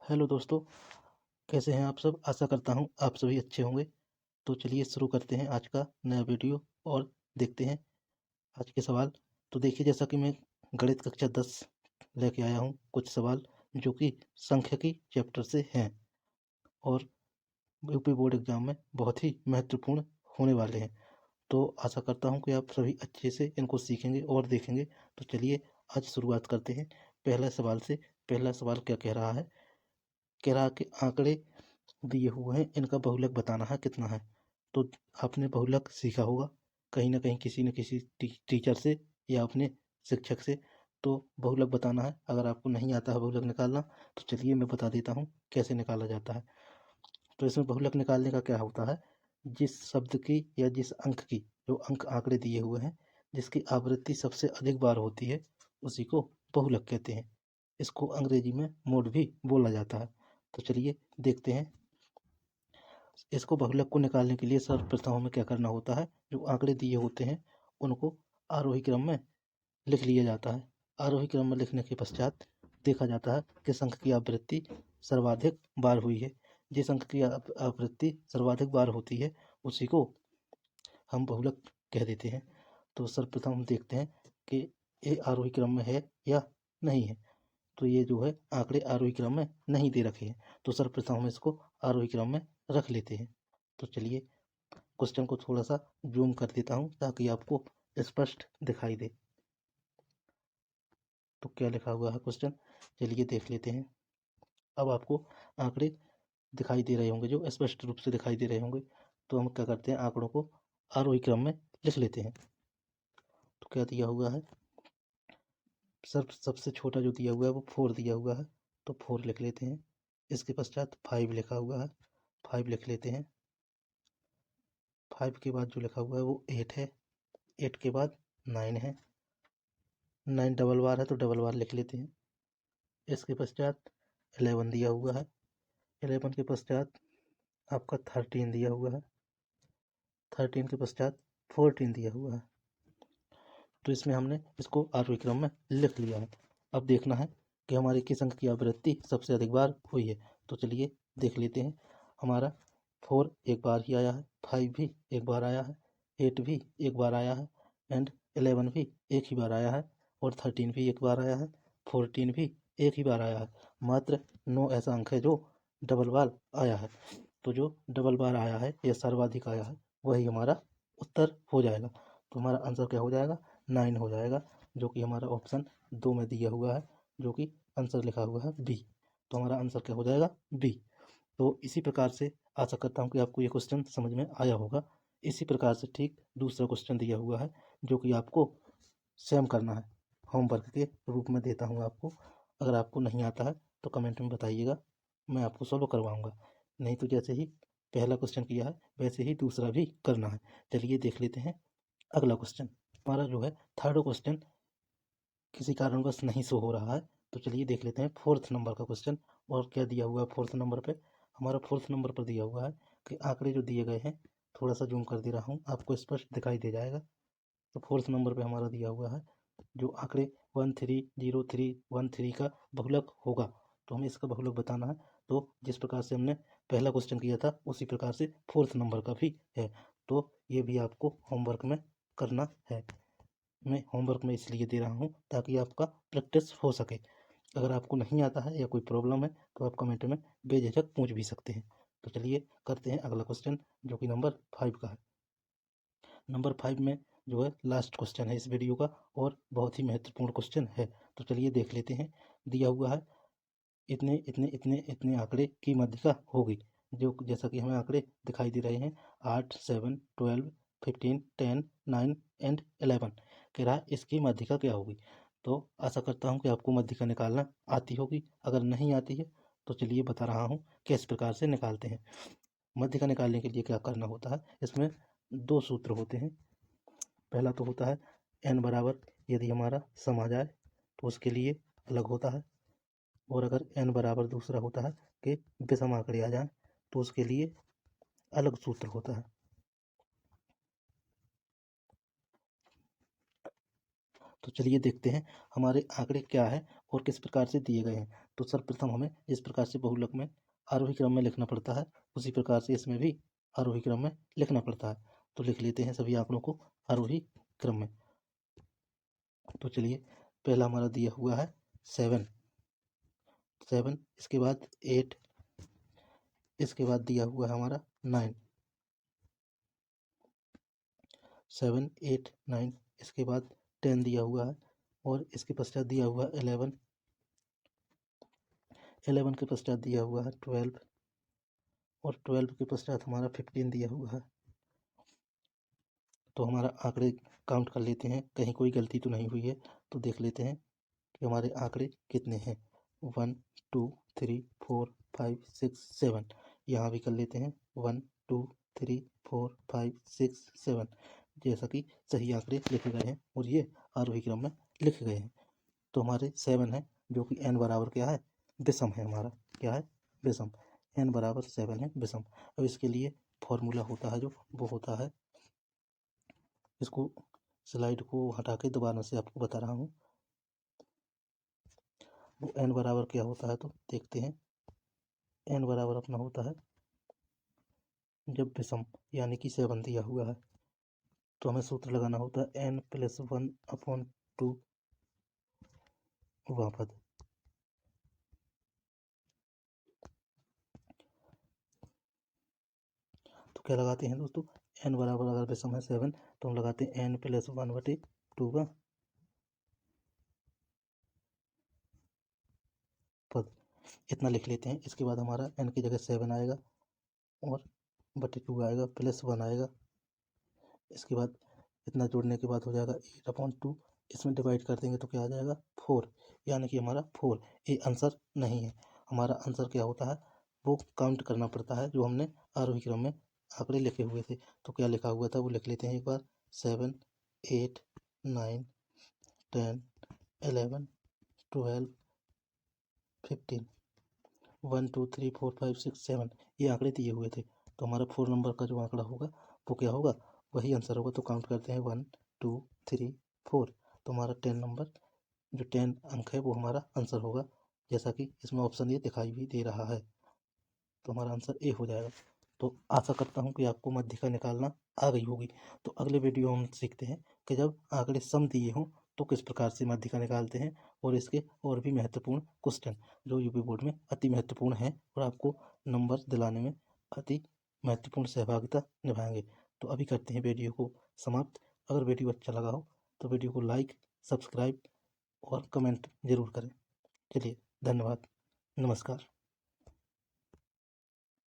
Hello दोस्तों, कैसे हैं आप सब? आशा करता हूँ आप सभी अच्छे होंगे। तो चलिए शुरू करते हैं आज का नया वीडियो और देखते हैं आज के सवाल। तो देखिए, जैसा कि मैं गणित कक्षा 10 लेके आया हूँ कुछ सवाल जो कि सांख्यिकी चैप्टर से हैं और यूपी बोर्ड एग्जाम में बहुत ही महत्वपूर्ण होने वाले हैं। तो आशा करता हूँ कि आप सभी अच्छे से इनको सीखेंगे और देखेंगे। तो चलिए आज शुरुआत करते हैं पहला सवाल से। पहला सवाल क्या कह रहा है? कह रहा कि आंकड़े दिए हुए हैं, इनका बहुलक बताना है कितना है। तो आपने बहुलक सीखा होगा कहीं ना कहीं किसी न किसी टीचर से या अपने शिक्षक से। तो बहुलक बताना है। अगर आपको नहीं आता है बहुलक निकालना तो चलिए मैं बता देता हूँ कैसे निकाला जाता है। तो इसमें बहुलक निकालने का क्या होता है, जिस शब्द की या जिस अंक की, जो अंक आंकड़े दिए हुए हैं, जिसकी आवृत्ति सबसे अधिक बार होती है उसी को बहुलक कहते हैं। इसको अंग्रेजी में मोड भी बोला जाता है। तो चलिए देखते हैं। इसको बहुलक को निकालने के लिए सर्वप्रथम हमें क्या करना होता है, जो आंकड़े दिए होते हैं उनको आरोही क्रम में लिख लिया जाता है। आरोही क्रम में लिखने के पश्चात देखा जाता है किस अंक की आवृत्ति सर्वाधिक बार हुई है। जिस अंक की आवृत्ति सर्वाधिक बार होती है उसी को हम बहुलक कह देते हैं। तो सर्वप्रथम हम देखते हैं कि ये आरोही क्रम में है या नहीं है। तो ये जो है आंकड़े आरोही क्रम में नहीं दे रखे हैं, तो सर्वप्रथम हम इसको आरोही क्रम में रख लेते हैं। तो चलिए क्वेश्चन को थोड़ा सा जूम कर देता हूँ ताकि आपको स्पष्ट दिखाई दे। तो क्या लिखा हुआ है क्वेश्चन, चलिए देख लेते हैं। अब आपको आंकड़े दिखाई दे रहे होंगे, जो स्पष्ट रूप से दिखाई दे रहे होंगे। तो हम क्या करते हैं, आंकड़ों को आरोही क्रम में लिख लेते हैं। तो क्या दिया हुआ है, सबसे छोटा जो दिया हुआ है वो 4 दिया हुआ है, तो 4 लिख लेते हैं। इसके पश्चात 5 लिखा हुआ है, 5 लिख लेते हैं। 5 के बाद जो लिखा हुआ है वो 8 है, 8 के बाद 9 है, 9 डबल बार है तो डबल बार लिख लेते हैं। इसके पश्चात 11 दिया हुआ है, 11 के पश्चात आपका 13 दिया हुआ है, 13 के पश्चात 14 दिया हुआ है। तो इसमें हमने इसको आरोही क्रम में लिख लिया है। अब देखना है कि हमारी किस अंक की आवृत्ति सबसे अधिक बार हुई है। तो चलिए देख लेते हैं। हमारा 4 एक बार ही आया है, 5 भी एक बार आया है, 8 भी एक बार आया है, एंड 11 भी एक ही बार आया है, और 13 भी एक बार आया है, 14 भी एक ही बार आया है। मात्र 9 ऐसा अंक है जो डबल बार आया है। तो जो डबल बार आया है या सर्वाधिक आया है वही हमारा उत्तर हो जाएगा। तो हमारा आंसर क्या हो जाएगा, 9 हो जाएगा, जो कि हमारा ऑप्शन 2 में दिया हुआ है, जो कि आंसर लिखा हुआ है बी। तो हमारा आंसर क्या हो जाएगा, बी। तो इसी प्रकार से आशा करता हूँ कि आपको ये क्वेश्चन समझ में आया होगा। इसी प्रकार से ठीक दूसरा क्वेश्चन दिया हुआ है जो कि आपको सेम करना है, होमवर्क के रूप में देता हूँ आपको। अगर आपको नहीं आता है तो कमेंट में बताइएगा, मैं आपको सॉल्व करवाऊँगा। नहीं तो जैसे ही पहला क्वेश्चन किया है वैसे ही दूसरा भी करना है। चलिए देख लेते हैं अगला क्वेश्चन। हमारा जो है थर्ड क्वेश्चन किसी कारणवश नहीं शो हो रहा है। तो चलिए देख लेते हैं फोर्थ नंबर का क्वेश्चन। और क्या दिया हुआ है फोर्थ नंबर पे, हमारा फोर्थ नंबर पर दिया हुआ है कि आंकड़े जो दिए गए हैं, थोड़ा सा जूम कर दे रहा हूँ आपको स्पष्ट दिखाई दे जाएगा। तो फोर्थ नंबर पे हमारा दिया हुआ है जो आंकड़े 130313 का बहुलक होगा। तो हमें इसका बहुलक बताना है। तो जिस प्रकार से हमने पहला क्वेश्चन किया था उसी प्रकार से फोर्थ नंबर का भी है। तो ये भी आपको होमवर्क में करना है। मैं होमवर्क में इसलिए दे रहा हूँ ताकि आपका प्रैक्टिस हो सके। अगर आपको नहीं आता है या कोई प्रॉब्लम है तो आप कमेंट में बेझिझक पूछ भी सकते हैं। तो चलिए करते हैं अगला क्वेश्चन जो कि नंबर 5 का है। नंबर 5 में जो है लास्ट क्वेश्चन है इस वीडियो का और बहुत ही महत्वपूर्ण क्वेश्चन है। तो चलिए देख लेते हैं। दिया हुआ है इतने इतने इतने इतने आंकड़े की माध्यिका होगी, जो जैसा कि हमें आंकड़े दिखाई दे रहे हैं 8, 7, 12, 15, 10, 9 एंड 11। कह रहा है इसकी माध्यिका क्या होगी। तो आशा करता हूँ कि आपको माध्यिका निकालना आती होगी। अगर नहीं आती है तो चलिए बता रहा हूँ किस प्रकार से निकालते हैं। माध्यिका निकालने के लिए क्या करना होता है, इसमें 2 सूत्र होते हैं। पहला तो होता है n बराबर, यदि हमारा सम आ जाए तो उसके लिए अलग होता है। और अगर n बराबर दूसरा होता है कि विषम आंकड़े आ जाए तो उसके लिए अलग सूत्र होता है। तो चलिए देखते हैं हमारे आंकड़े क्या है और किस प्रकार से दिए गए हैं। तो सर्वप्रथम हमें जिस प्रकार से बहुलक में आरोही क्रम में लिखना पड़ता है, उसी प्रकार से इसमें भी आरोही क्रम में लिखना पड़ता है। तो लिख लेते हैं सभी आंकड़ों को आरोही क्रम में। तो चलिए, पहला हमारा दिया हुआ है 7, इसके बाद 8, इसके बाद दिया हुआ है हमारा 9, 7, 8, 9, इसके बाद 10 दिया हुआ है, और इसके पश्चात दिया हुआ है 11, 11 के पश्चात दिया हुआ है 12, और 12 के पश्चात हमारा 15 दिया हुआ है। तो हमारा आंकड़े काउंट कर लेते हैं, कहीं कोई गलती तो नहीं हुई है। तो देख लेते हैं कि हमारे आंकड़े कितने हैं। 1 2 3 4 5 6 7, यहाँ भी कर लेते हैं 1 2 3 4 5 6 7, जैसा कि सही आंकड़े लिखे गए हैं और ये आरोही क्रम में लिखे गए हैं। तो हमारे 7 है, जो कि n बराबर क्या है, विषम है। हमारा क्या है, विषम। n बराबर 7 है, विषम। अब इसके लिए फॉर्मूला होता है जो, वो होता है, इसको स्लाइड को हटा के दोबारा से आपको बता रहा हूँ। वो n बराबर क्या होता है, तो देखते हैं। n बराबर अपना होता है, जब विषम यानी कि 7 दिया हुआ है, तो हमें सूत्र लगाना होता है n+1/2 वहाँ पद। तो क्या लगाते हैं दोस्तों, n बराबर अगर विषम है 7, तो हम लगाते हैं n+1/2 का पद। इतना लिख लेते हैं। इसके बाद हमारा n की जगह 7 आएगा और बटे 2 आएगा, +1 आएगा। इसके बाद इतना जोड़ने के बाद हो जाएगा 8/2, इसमें डिवाइड कर देंगे तो क्या आ जाएगा, 4, यानी कि हमारा 4। ये आंसर नहीं है। हमारा आंसर क्या होता है, वो काउंट करना पड़ता है, जो हमने आरोही क्रम में आंकड़े लिखे हुए थे। तो क्या लिखा हुआ था वो लिख लेते हैं एक बार। 7 8 9 10 11 12 15 1 2 3 4 5 6 7, ये आंकड़े दिए हुए थे। तो हमारा 4 नंबर का जो आंकड़ा होगा वो क्या होगा, वही आंसर होगा। तो काउंट करते हैं 1 2 3 4। तो हमारा 10 नंबर, जो 10 अंक है, वो हमारा आंसर होगा, जैसा कि इसमें ऑप्शन ये दिखाई भी दे रहा है। तो हमारा आंसर ए हो जाएगा। तो आशा करता हूँ कि आपको मध्यिका निकालना आ गई होगी। तो अगले वीडियो हम सीखते हैं कि जब आंकड़े सम दिए हों तो किस प्रकार से मध्यिका निकालते हैं, और इसके और भी महत्वपूर्ण क्वेश्चन जो यूपी बोर्ड में अति महत्वपूर्ण है और आपको नंबर दिलाने में अति महत्वपूर्ण सहभागिता निभाएंगे। तो अभी करते हैं वीडियो को समाप्त। अगर वीडियो अच्छा लगा हो तो वीडियो को लाइक, सब्सक्राइब और कमेंट जरूर करें। चलिए, धन्यवाद, नमस्कार।